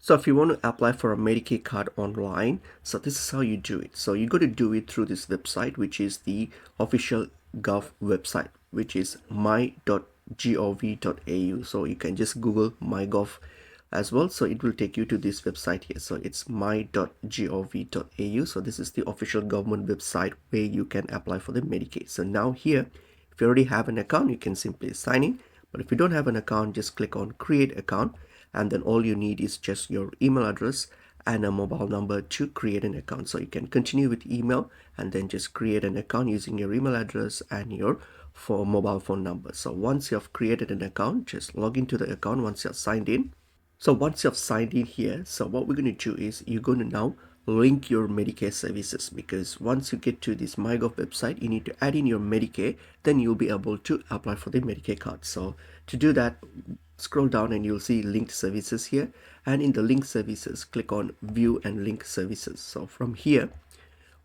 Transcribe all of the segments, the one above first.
So if you want to apply for a Medicaid card online, so this is how you do it. So you got to do it through this website, which is the official Gov website, which is my.gov.au. So you can just Google myGov as well. So it will take you to this website here. So it's my.gov.au. So this is the official government website where you can apply for the Medicaid. So now here, if you already have an account, you can simply sign in. But if you don't have an account, just click on create account, and then all you need is just your email address and a mobile number to create an account. So you can continue with email and then just create an account using your email address and your mobile phone number. So once you have created an account, just log into the account once you're signed in. So once you've signed in here, so what we're going to do is you're going to now link your Medicare services, because once you get to this MyGov website, you need to add in your Medicare, then you'll be able to apply for the Medicare card. So to do that, scroll down and you'll see linked services here, and in the link services, click on view and link services. So from here,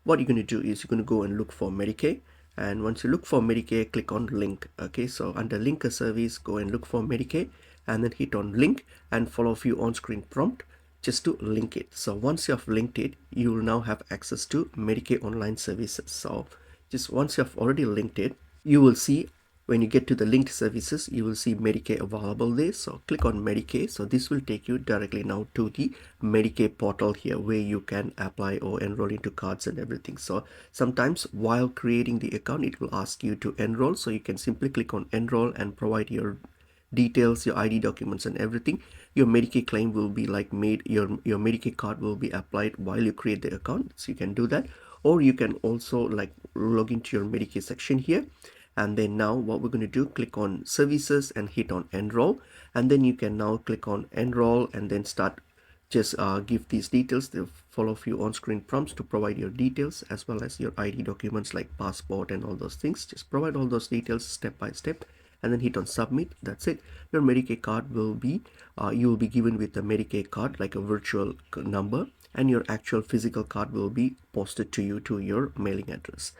what you're going to do is you're going to go and look for Medicare, and once you look for Medicare, click on link. Okay, so under link a service, go and look for Medicare and then hit on link and follow a few on-screen prompt just to link it. So once you have linked it, you will now have access to Medicare online services. So just once you have already linked it, you will see when you get to the linked services, you will see Medicare available there. So click on Medicare. So this will take you directly now to the Medicare portal here, where you can apply or enroll into cards and everything. So sometimes while creating the account, it will ask you to enroll. So you can simply click on enroll and provide your details, your ID documents and everything. Your Medicare claim will be like made, your Medicare card will be applied while you create the account. So you can do that, or you can also like log into your Medicare section here. And then now what we're going to do, click on services and hit on enroll, and then you can now click on enroll and then start just give these details. They'll follow a few on-screen prompts to provide your details as well as your ID documents like passport and all those things. Just provide all those details step by step and then hit on submit. That's it. Your Medicare card will be you will be given with a Medicare card like a virtual number, and your actual physical card will be posted to you to your mailing address.